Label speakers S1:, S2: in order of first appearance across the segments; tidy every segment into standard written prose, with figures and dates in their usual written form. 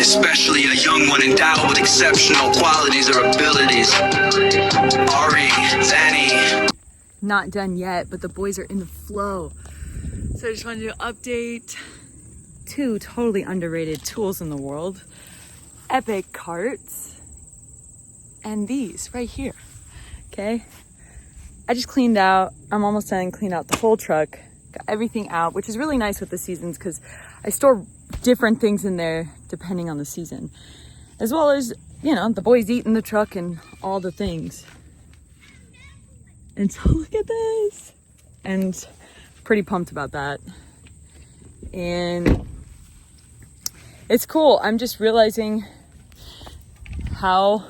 S1: especially a young one endowed with exceptional qualities or abilities. Ari, Zanny.
S2: Not done yet, but the boys are in the flow. So I just wanted to update 2 totally underrated tools in the world. Epic carts and these right here. Okay, I just cleaned out, I'm almost done, cleaned out the whole truck, got everything out, which is really nice with the seasons because I store different things in there depending on the season, as well as, you know, the boys eat in the truck and all the things. And so look at this, and pretty pumped about that. And it's cool. I'm just realizing how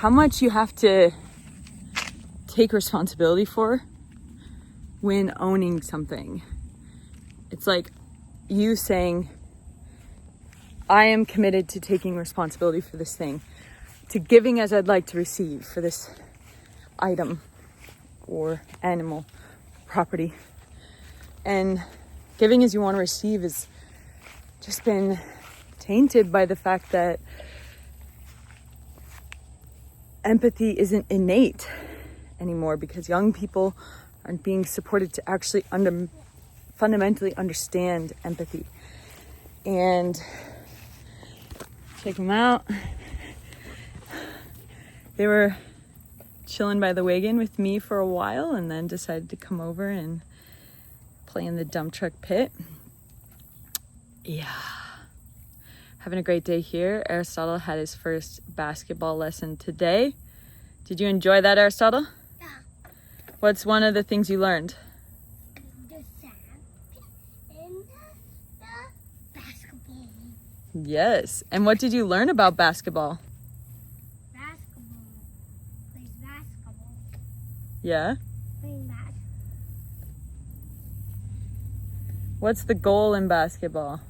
S2: much you have to take responsibility for when owning something. It's like you saying, I am committed to taking responsibility for this thing, to giving as I'd like to receive for this item or animal, property. And giving as you want to receive has just been tainted by the fact that empathy isn't innate anymore because young people aren't being supported to actually fundamentally understand empathy. And check them out. They were chilling by the wagon with me for a while and then decided to come over and play in the dump truck pit. Yeah. Having a great day here. Aristotle had his first basketball lesson today. Did you enjoy that, Aristotle?
S3: Yeah.
S2: What's one of the things you learned?
S3: The sand and the basketball.
S2: Yes. And what did you learn about basketball?
S3: Basketball. Plays basketball.
S2: Yeah?
S3: Playing basketball.
S2: What's the goal in basketball?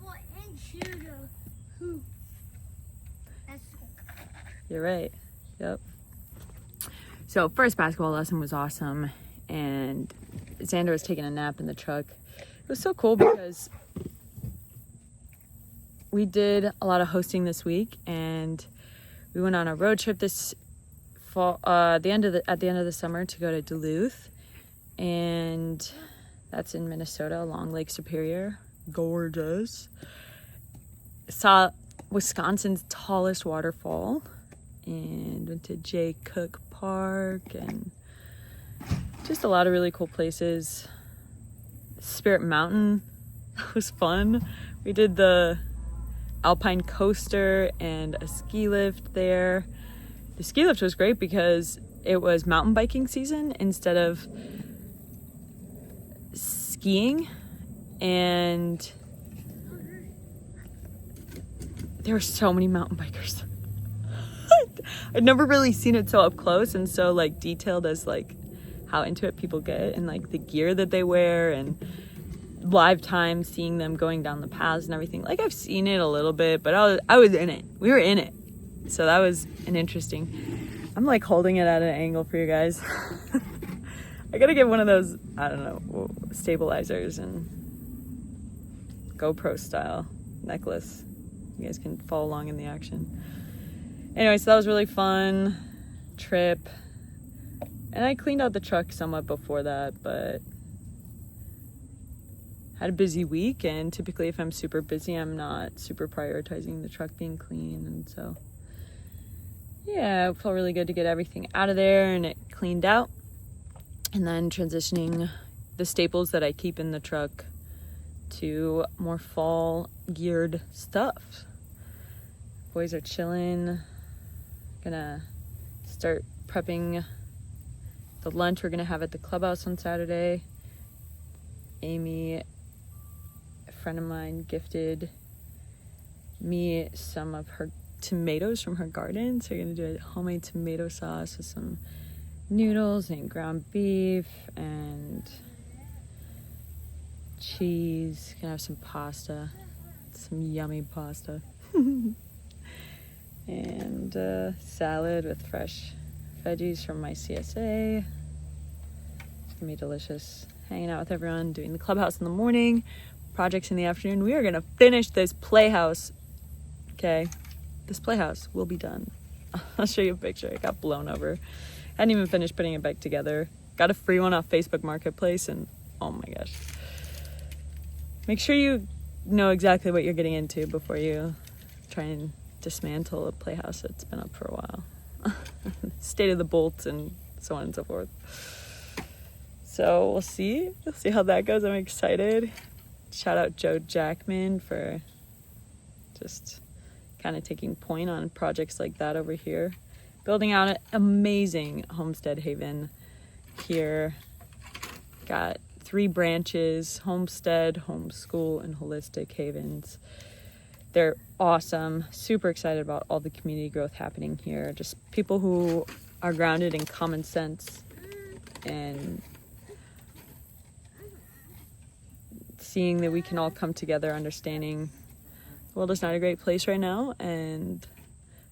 S3: Foot and shoot a hoop. That's
S2: You're right. Yep. So first basketball lesson was awesome, and Xander was taking a nap in the truck. It was so cool because we did a lot of hosting this week, and we went on a road trip this fall, at the end of the summer to go to Duluth, and that's in Minnesota along Lake Superior. Gorgeous. Saw Wisconsin's tallest waterfall and went to Jay Cook Park and just a lot of really cool places. Spirit Mountain was fun. We did the Alpine coaster and a ski lift there. The ski lift was great because it was mountain biking season instead of skiing, and there were so many mountain bikers. I'd never really seen it so up close and so like detailed as like how into it people get and like the gear that they wear and live time seeing them going down the paths and everything. Like I've seen it a little bit, but I was in it. We were in it. So that was an interesting. I'm like holding it at an angle for you guys. I gotta get one of those, I don't know, stabilizers and GoPro style necklace. You guys can follow along in the action. Anyway, so that was really fun trip. And I cleaned out the truck somewhat before that, but had a busy week. And typically if I'm super busy, I'm not super prioritizing the truck being clean. And so, yeah, it felt really good to get everything out of there and it cleaned out. And then transitioning the staples that I keep in the truck to more fall geared stuff. Boys are chilling. Gonna start prepping the lunch we're gonna have at the clubhouse on Saturday. Amy, a friend of mine, gifted me some of her tomatoes from her garden. So we're gonna do a homemade tomato sauce with some noodles and ground beef and cheese. Gonna have some pasta, some yummy pasta. And salad with fresh veggies from my CSA. It's gonna be delicious. Hanging out with everyone, doing the clubhouse in the morning, projects in the afternoon. We are gonna finish this playhouse. Okay, this playhouse will be done. I'll show you a picture. It got blown over. Hadn't even finished putting it back together. Got a free one off Facebook Marketplace, and oh my gosh. Make sure you know exactly what you're getting into before you try and dismantle a playhouse that's been up for a while. State of the bolts and so on and so forth. So we'll see how that goes. I'm excited. Shout out Joe Jackman for just kind of taking point on projects like that over here. Building out an amazing homestead haven here. Got 3 branches: homestead, homeschool, and holistic havens. They're awesome. Super excited about all the community growth happening here. Just people who are grounded in common sense and seeing that we can all come together, understanding the world is not a great place right now, and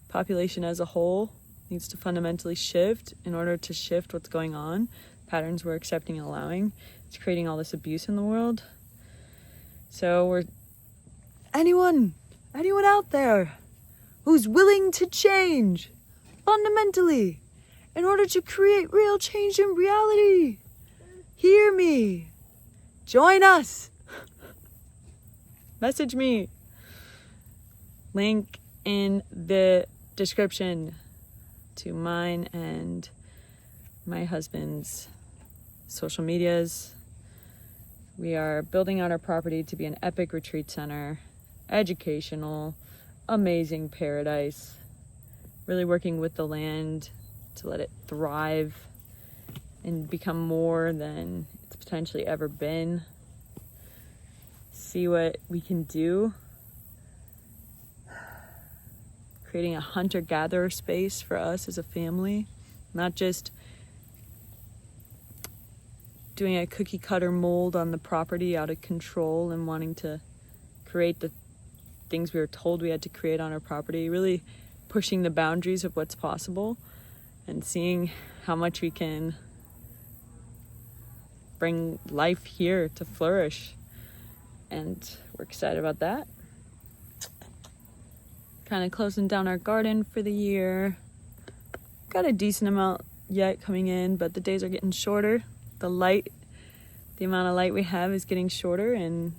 S2: population as a whole needs to fundamentally shift in order to shift what's going on, patterns we're accepting and allowing. It's creating all this abuse in the world. So anyone out there who's willing to change fundamentally in order to create real change in reality, hear me. Join us. Message me. Link in the description to mine and my husband's social medias. We are building out our property to be an epic retreat center, educational, amazing paradise. Really working with the land to let it thrive and become more than it's potentially ever been. See what we can do. Creating a hunter-gatherer space for us as a family, not just doing a cookie-cutter mold on the property out of control and wanting to create the things we were told we had to create on our property, really pushing the boundaries of what's possible and seeing how much we can bring life here to flourish. And we're excited about that. Kind of closing down our garden for the year. Got a decent amount yet coming in, but the days are getting shorter. The amount of light we have is getting shorter, and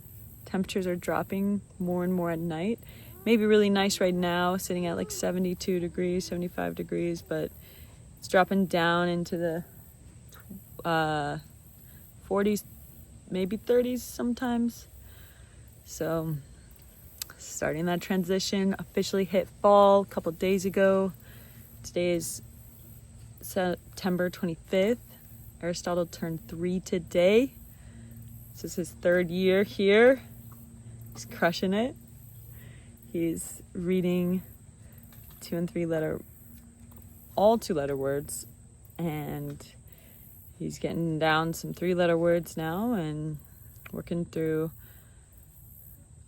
S2: temperatures are dropping more and more at night. Maybe really nice right now, sitting at like 72 degrees, 75 degrees, but it's dropping down into the 40s, maybe 30s sometimes. So starting that transition, officially hit fall a couple days ago. Today is September 25th. Aristotle turned 3 today. This is his 3rd year here. He's crushing it. He's reading 2 and 3 letter, all 2-letter words, and he's getting down some 3-letter words now and working through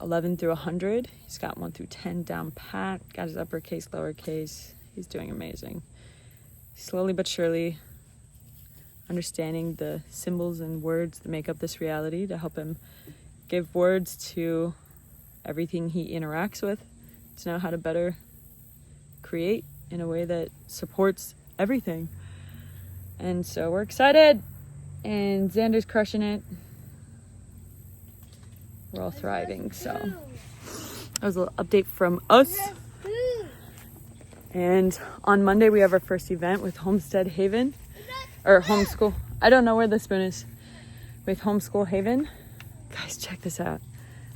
S2: 11 through 100. He's got 1 through 10 down pat. Got his uppercase, lowercase. He's doing amazing. Slowly but surely understanding the symbols and words that make up this reality to help him give words to everything he interacts with, to know how to better create in a way that supports everything. And so we're excited, and Xander's crushing it. We're all thriving. So that was a little update from us. And on Monday we have our first event with Homestead Haven, or Homeschool. I don't know where the spoon is. With Homeschool Haven. Guys, check this out.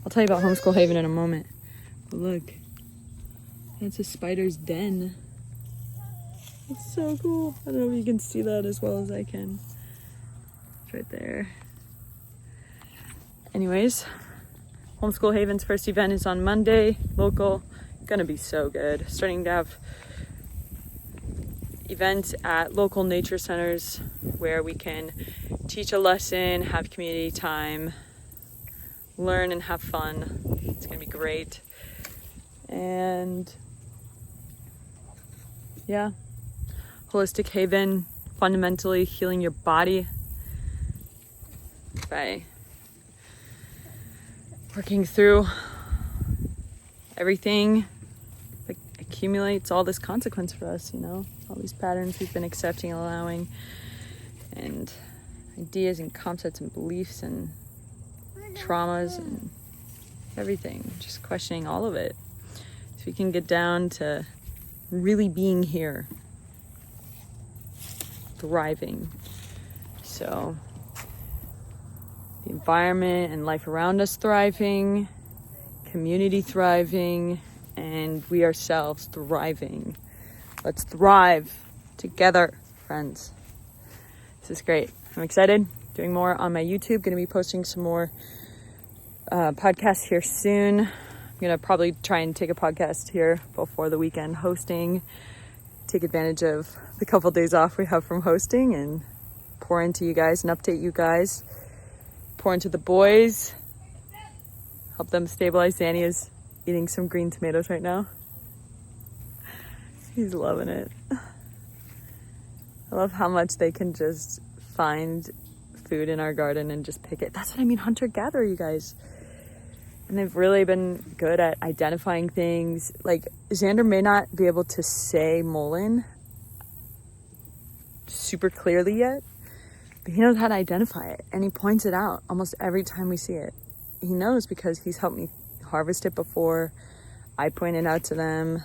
S2: I'll tell you about Homeschool Haven in a moment. But look, that's a spider's den. It's so cool. I don't know if you can see that as well as I can. It's right there. Anyways, Homeschool Haven's first event is on Monday. Local. Gonna be so good. Starting to have events at local nature centers where we can teach a lesson, have community time, learn and have fun. It's gonna be great. And yeah, Holistic Haven, fundamentally healing your body by working through everything that accumulates all this consequence for us, all these patterns we've been accepting and allowing, and ideas and concepts and beliefs and traumas and everything, just questioning all of it so we can get down to really being here, thriving. So the environment and life around us thriving, community thriving, and we ourselves thriving. Let's thrive together, friends. This is great. I'm excited. Doing more on my YouTube. Going to be posting some more podcasts here soon. I'm going to probably try and take a podcast here before the weekend hosting. Take advantage of the couple days off we have from hosting and pour into you guys and update you guys. Pour into the boys. Help them stabilize. Danny is eating some green tomatoes right now. He's loving it. I love how much they can just find food in our garden and just pick it. That's what I mean, hunter-gatherer, you guys. And they've really been good at identifying things. Like, Xander may not be able to say Mullen super clearly yet, but he knows how to identify it. And he points it out almost every time we see it. He knows because he's helped me harvest it before. I point it out to them.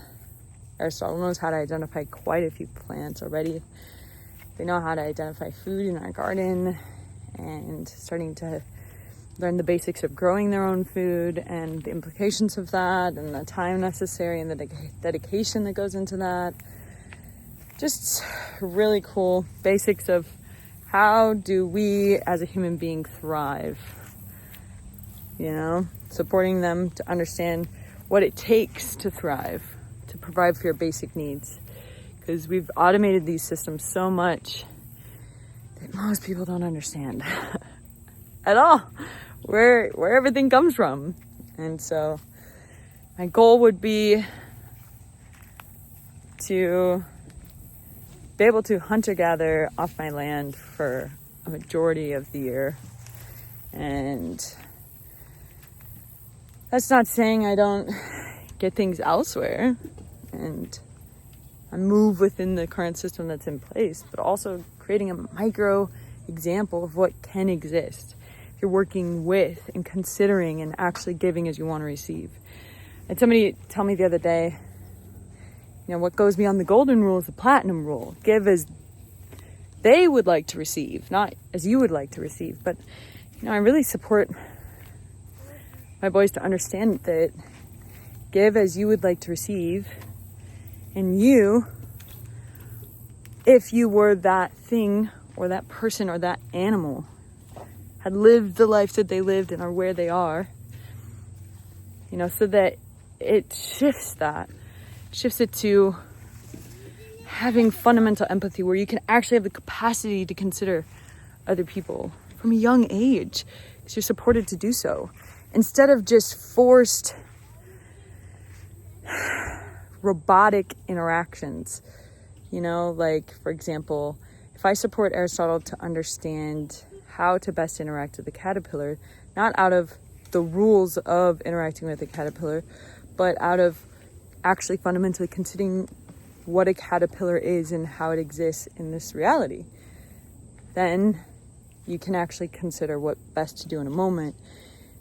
S2: Aristotle knows how to identify quite a few plants already. They know how to identify food in our garden and starting to learn the basics of growing their own food and the implications of that and the time necessary and the dedication that goes into that. Just really cool basics of how do we as a human being thrive, supporting them to understand what it takes to thrive, to provide for your basic needs. Because we've automated these systems so much that most people don't understand at all where everything comes from. And so my goal would be to be able to hunt or gather off my land for a majority of the year. And that's not saying I don't get things elsewhere and I move within the current system that's in place, but also creating a micro example of what can exist if you're working with and considering and actually giving as you want to receive. And somebody tell me the other day, what goes beyond the golden rule is the platinum rule. Give as they would like to receive, not as you would like to receive. But, I really support my boys to understand that give as you would like to receive. And you, if you were that thing or that person or that animal, had lived the life that they lived and are where they are, so that it shifts it to having fundamental empathy where you can actually have the capacity to consider other people from a young age because you're supported to do so instead of just forced robotic interactions. Like, for example, if I support Aristotle to understand how to best interact with the caterpillar, not out of the rules of interacting with the caterpillar, but out of actually fundamentally considering what a caterpillar is and how it exists in this reality, then you can actually consider what best to do in a moment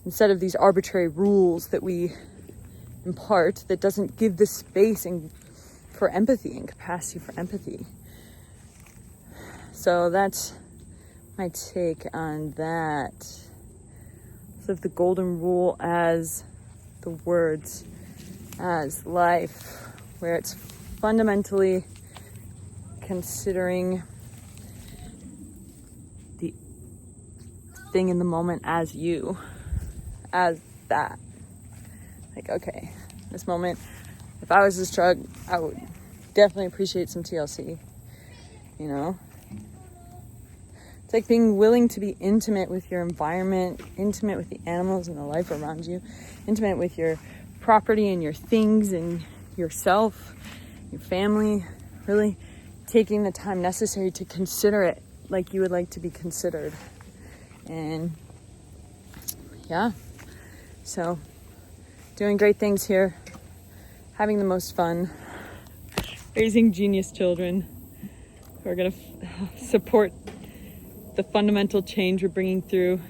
S2: instead of these arbitrary rules that we impart that doesn't give the space for empathy and capacity for empathy. So that's my take on that. So the golden rule as the words, as life, where it's fundamentally considering the thing in the moment as you, as that. Like, okay, this moment, if I was this truck, I would definitely appreciate some TLC, It's like being willing to be intimate with your environment, intimate with the animals and the life around you, intimate with your property and your things and yourself, your family, really taking the time necessary to consider it like you would like to be considered. And yeah, So doing great things here, having the most fun, raising genius children who are going to support the fundamental change we're bringing through.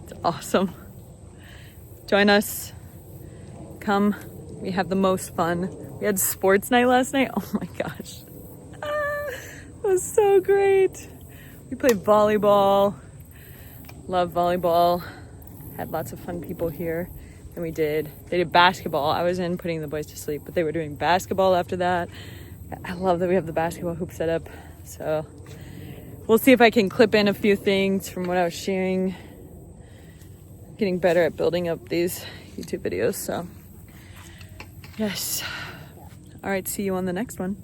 S2: It's awesome. Join us. Come. We have the most fun. We had sports night last night. Oh my gosh. It was so great. We played volleyball. Love volleyball. Had lots of fun people here. And they did basketball. I was in putting the boys to sleep, but they were doing basketball after that. I love that we have the basketball hoop set up. So we'll see if I can clip in a few things from what I was sharing. Getting better at building up these YouTube videos. So yes. All right, see you on the next one.